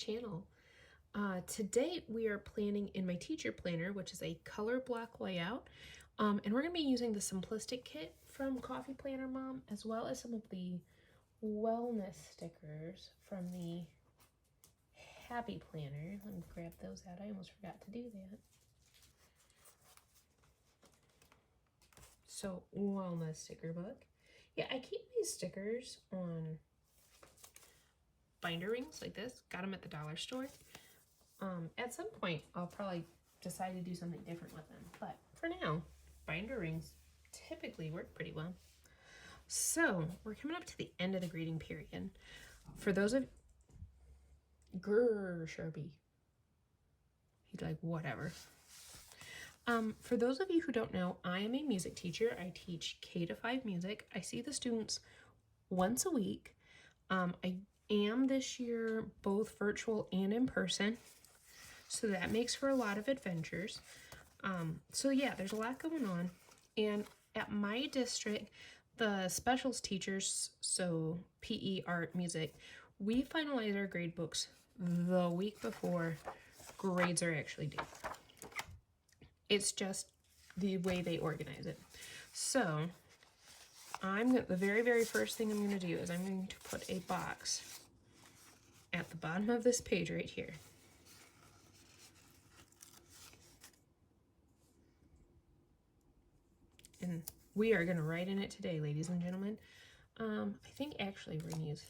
channel. To date, we are planning in my teacher planner, which is a color block layout, and we're going to be using the Simplistic kit from Coffeeplannermom, as well as some of the wellness stickers from the Happy Planner. Let me grab those out. I almost forgot to do that. So, wellness sticker book. Yeah, I keep these stickers on binder rings like this. Got them at the dollar store. At some point, I'll probably decide to do something different with them. But for now, binder rings typically work pretty well. So we're coming up to the end of the grading period. For those of Sharpie. He's like, whatever. For those of you who don't know, I am a music teacher. I teach K-5 music. I see the students once a week. I am this year both virtual and in person. So that makes for a lot of adventures. So yeah, there's a lot going on. And at my district, the specials teachers, so PE, art, music, we finalize our grade books the week before grades are actually due. It's just the way they organize it. So the very first thing I'm going to do is I'm going to put a box at the bottom of this page right here. And we are going to write in it today, ladies and gentlemen. I think actually we're going to use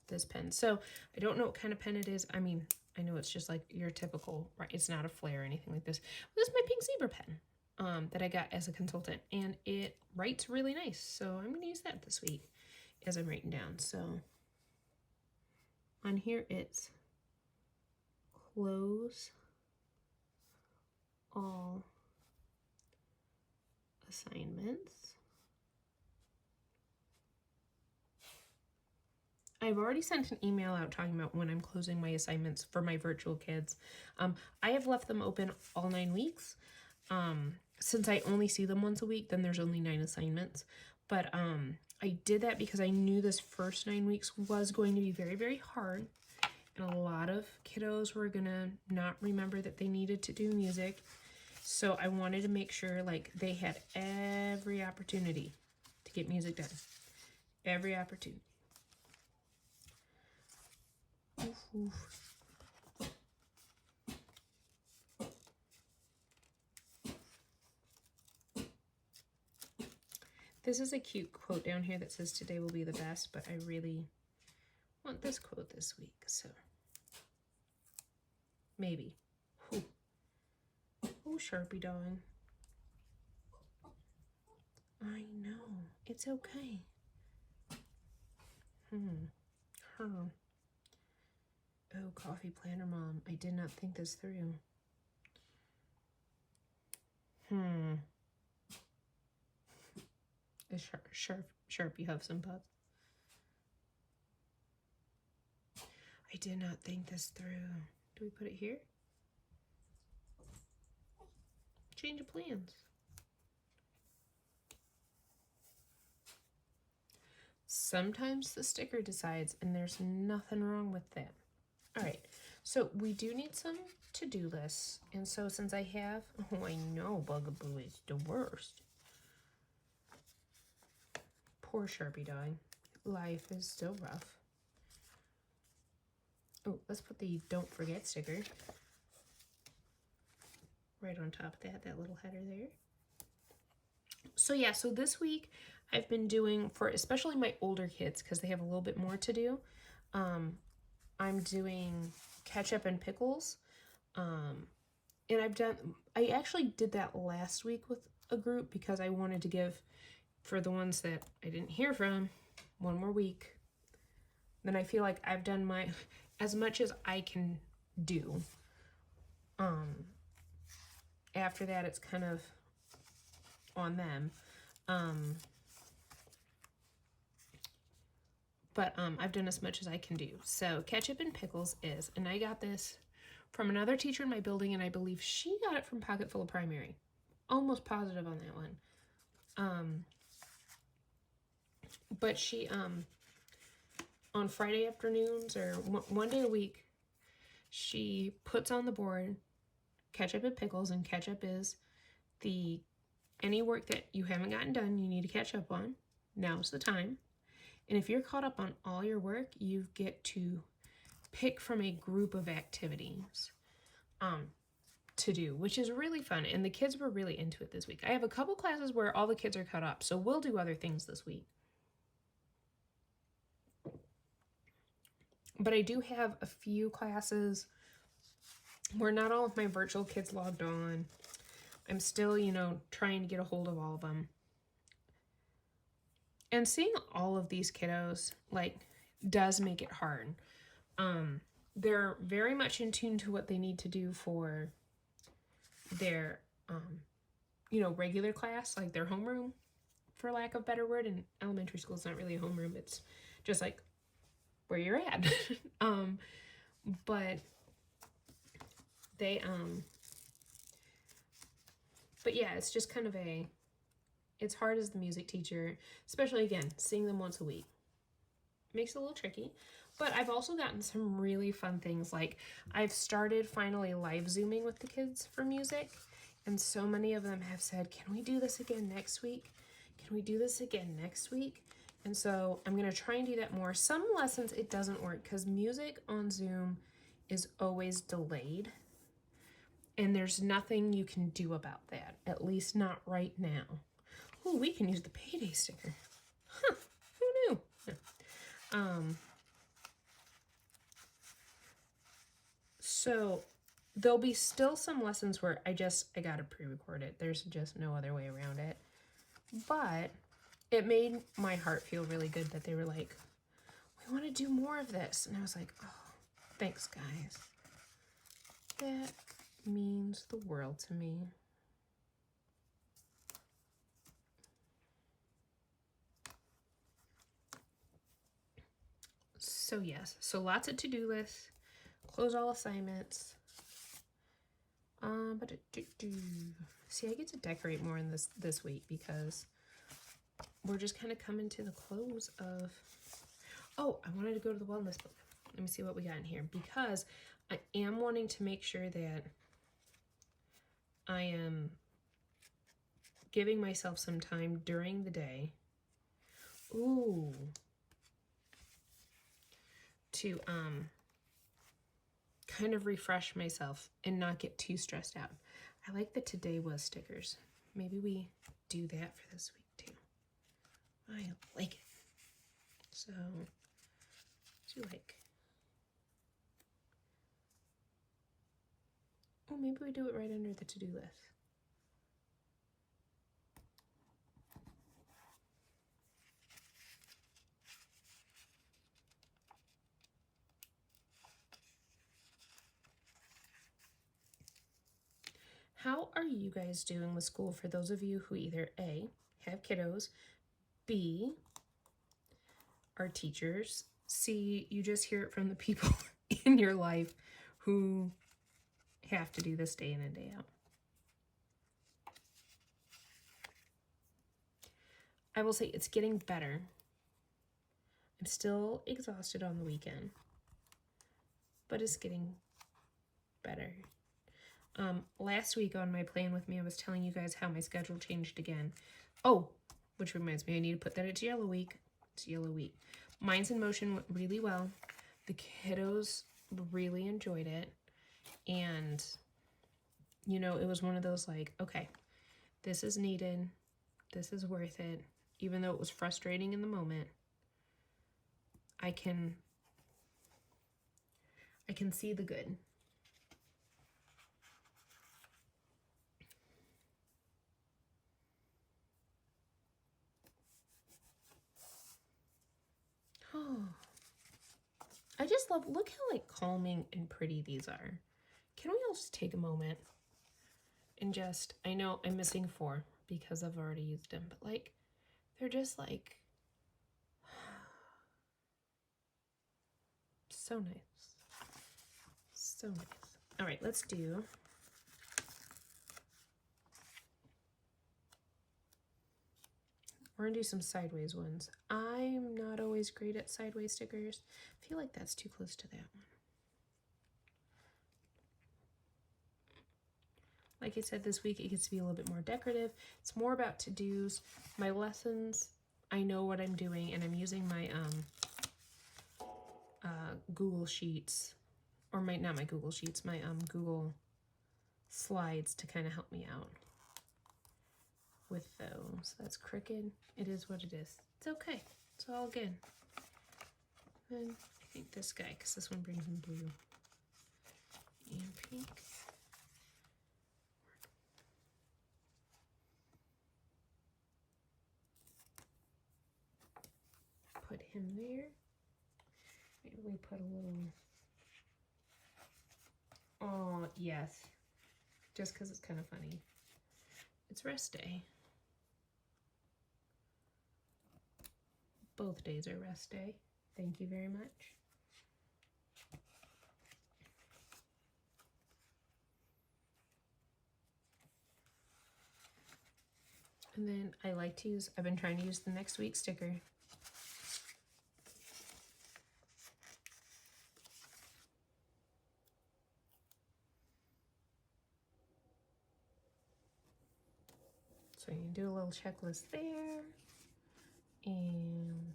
this pen. So I don't know what kind of pen it is. I mean, I know it's just like your typical, right? It's not a flare or anything like this. This is my pink zebra pen that I got as a consultant. And it writes really nice. So I'm going to use that this week as I'm writing down. So on here it's close all assignments. I've already sent an email out talking about when I'm closing my assignments for my virtual kids. I have left them open all 9 weeks. Since I only see them once a week, then there's only 9 assignments. But I did that because I knew this first 9 weeks was going to be very hard. And a lot of kiddos were gonna not remember that they needed to do music. So I wanted to make sure like they had every opportunity to get music done. Every opportunity. Oof. This is a cute quote down here that says today will be the best, but I really want this quote this week, so maybe. Ooh. Oh, Sharpie dog. I know. It's okay. Oh, Coffeeplannermom. I did not think this through. Is Sharpie have some pups? I did not think this through. Do we put it here? Change of plans. Sometimes the sticker decides, and there's nothing wrong with that. All right, so we do need some to-do lists. And so since I have, oh, I know Bugaboo is the worst. Poor Sharpie dog. Life is still rough. Oh, let's put the don't forget sticker right on top of that little header there. So yeah, so this week I've been doing, for especially my older kids, because they have a little bit more to do, I'm doing ketchup and pickles. And I actually did that last week with a group because I wanted to give, for the ones that I didn't hear from, one more week. Then I feel like I've done as much as I can do. After that, it's kind of on them. But I've done as much as I can do. So ketchup and pickles is, and I got this from another teacher in my building, and I believe she got it from Pocketful of Primary. Almost positive on that one. But she, on Friday afternoons or one day a week, She puts on the board ketchup and pickles, and ketchup is any work that you haven't gotten done, you need to catch up on. Now's the time. And if you're caught up on all your work, you get to pick from a group of activities to do, which is really fun. And the kids were really into it this week. I have a couple classes where all the kids are caught up, so we'll do other things this week. But I do have a few classes where not all of my virtual kids logged on. I'm still, trying to get a hold of all of them. And seeing all of these kiddos, does make it hard. They're very much in tune to what they need to do for their, regular class, like their homeroom, for lack of a better word. In elementary school, it's not really a homeroom. It's just like where you're at. But they, but yeah, it's just kind of it's hard as the music teacher, especially, again, seeing them once a week. Makes it a little tricky. But I've also gotten some really fun things. Like, I've started finally live Zooming with the kids for music. And so many of them have said, can we do this again next week? Can we do this again next week? And so I'm going to try and do that more. Some lessons it doesn't work because music on Zoom is always delayed. And there's nothing you can do about that, at least not right now. Oh, we can use the payday sticker. Huh, who knew? So there'll be still some lessons where I gotta pre-record it. There's just no other way around it. But it made my heart feel really good that they were like, we want to do more of this. And I was like, oh, thanks, guys. That means the world to me. So yes, so lots of to-do lists, close all assignments. See, I get to decorate more in this week because we're just kind of coming to the close of. Oh, I wanted to go to the wellness book. Let me see what we got in here, because I am wanting to make sure that I am giving myself some time during the day. Ooh. To kind of refresh myself and not get too stressed out. I like the today was stickers. Maybe we do that for this week too. I like it. So, what do you like? Oh, maybe we do it right under the to-do list. How are you guys doing with school for those of you who either A, have kiddos, B, are teachers, C, you just hear it from the people in your life who have to do this day in and day out? I will say it's getting better. I'm still exhausted on the weekend, but it's getting better. Last week on my Plan With Me, I was telling you guys how my schedule changed again. Oh, which reminds me, I need to put that into Yellow Week. It's Yellow Week. Minds in Motion went really well. The kiddos really enjoyed it. And, it was one of those like, okay, this is needed. This is worth it. Even though it was frustrating in the moment, I can see the good. Oh, I just love, look how calming and pretty these are. Can we all just take a moment and just, I know I'm missing 4 because I've already used them, but they're just so nice. So nice. All right, let's do. We're gonna do some sideways ones. I'm not always great at sideways stickers. I feel like that's too close to that one. Like I said, this week it gets to be a little bit more decorative. It's more about to-dos. My lessons, I know what I'm doing, and I'm using my Google Sheets, or not my Google Sheets, my Google Slides to kind of help me out with those. That's crooked. It is what it is. It's okay. It's all good. And I think this guy, because this one brings in blue and pink. Put him there. Maybe we put a little... Oh, yes. Just because it's kind of funny. It's rest day. Both days are rest day. Thank you very much. And then I like to use, I've been trying to use the next week sticker. So you can do a little checklist there. And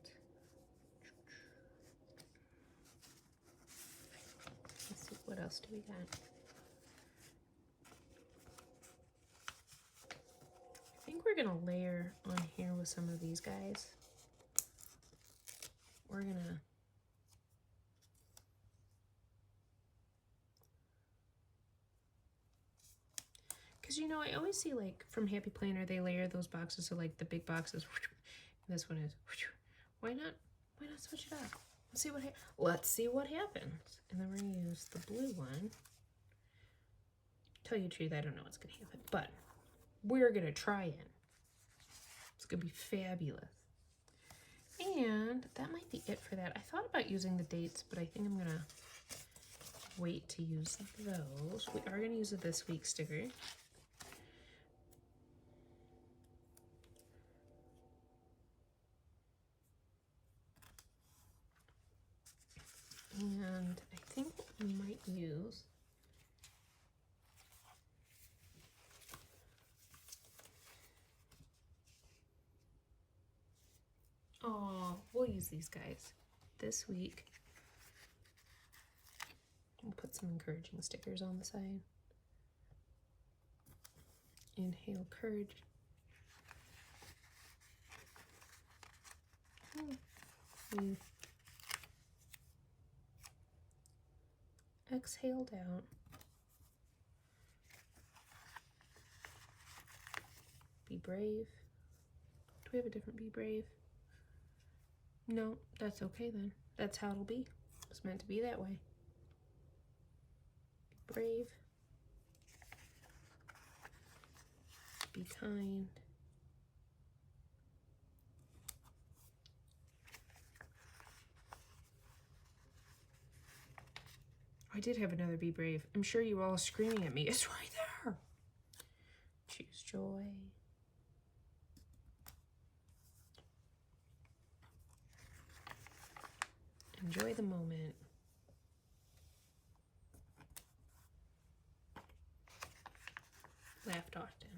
let's see, what else do we got? I think we're gonna layer on here with some of these guys. We're gonna because you know, I always see like from Happy Planner they layer those boxes, so like the big boxes. And this one is why not switch it up? Let's see what happens. And then we're gonna use the blue one. Tell you the truth, I don't know what's gonna happen, but we're gonna try it. It's gonna be fabulous. And that might be it for that. I thought about using the dates, but I think I'm gonna wait to use those. We are gonna use a this week sticker. And I think what we might use we'll use these guys this week. We'll put some encouraging stickers on the side. Inhale courage. Exhale down. Be brave. Do we have a different be brave? No, that's okay then. That's how it'll be. It's meant to be that way. Be brave. Be kind. I did have another be brave. I'm sure you were all screaming at me. It's right there. Choose joy. Enjoy the moment. Laughed often.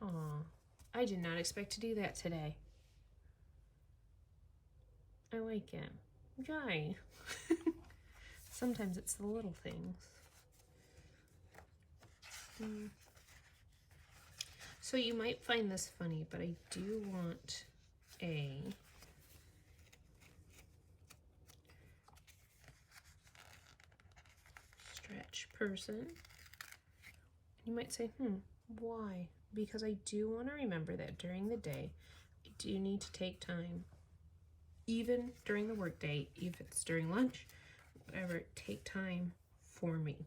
Aw, I did not expect to do that today. I like it. Yay. Sometimes it's the little things. So you might find this funny, but I do want a stretch person. You might say, why? Because I do want to remember that during the day, I do need to take time, even during the workday, if it's during lunch, whatever, take time for me.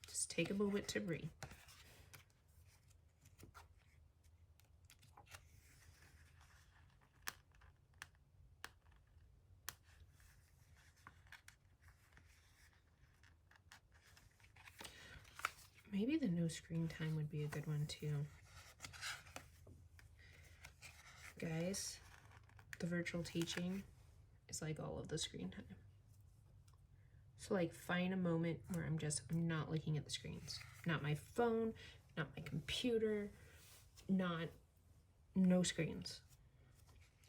Just take a moment to breathe. Maybe the no screen time would be a good one too. Guys, the virtual teaching is like all of the screen time. So like find a moment where I'm not looking at the screens. Not my phone, not my computer, no screens.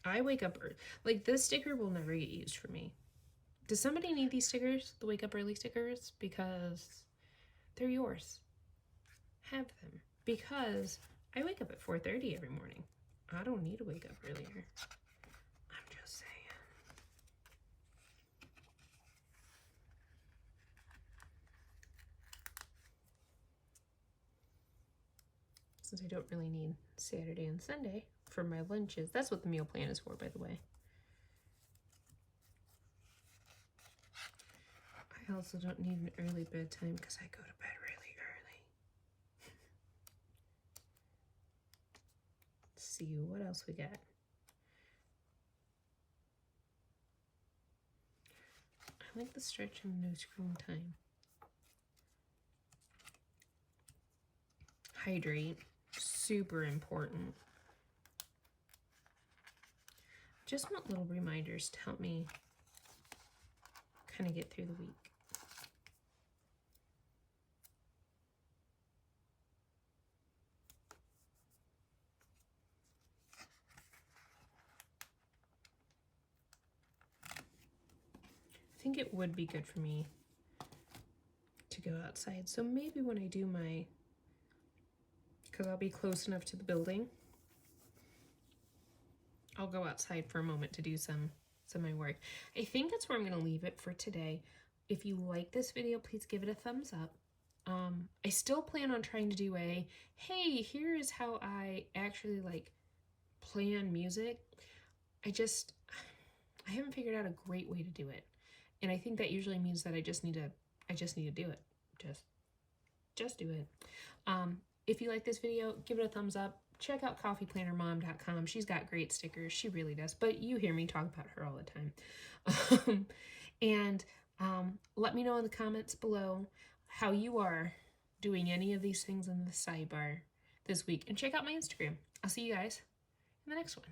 I wake up early. Like this sticker will never get used for me. Does somebody need these stickers? The wake up early stickers? Because they're yours. Have them. Because I wake up at 4:30 every morning. I don't need to wake up earlier. I'm just saying. Since I don't really need Saturday and Sunday for my lunches. That's what the meal plan is for, by the way. I also don't need an early bedtime because I go to bed really early. Let's see what else we got. I like the stretch and no screen time. Hydrate, super important. Just want little reminders to help me kind of get through the week. I think it would be good for me to go outside. So maybe when I do because I'll be close enough to the building, I'll go outside for a moment to do some of my work. I think that's where I'm going to leave it for today. If you like this video, please give it a thumbs up. I still plan on trying to do hey, here is how I actually like plan music. I haven't figured out a great way to do it. And I think that usually means that I just need to do it. Just do it. If you like this video, give it a thumbs up. Check out coffeeplannermom.com. She's got great stickers. She really does. But you hear me talk about her all the time. And let me know in the comments below how you are doing any of these things in the sidebar this week. And check out my Instagram. I'll see you guys in the next one.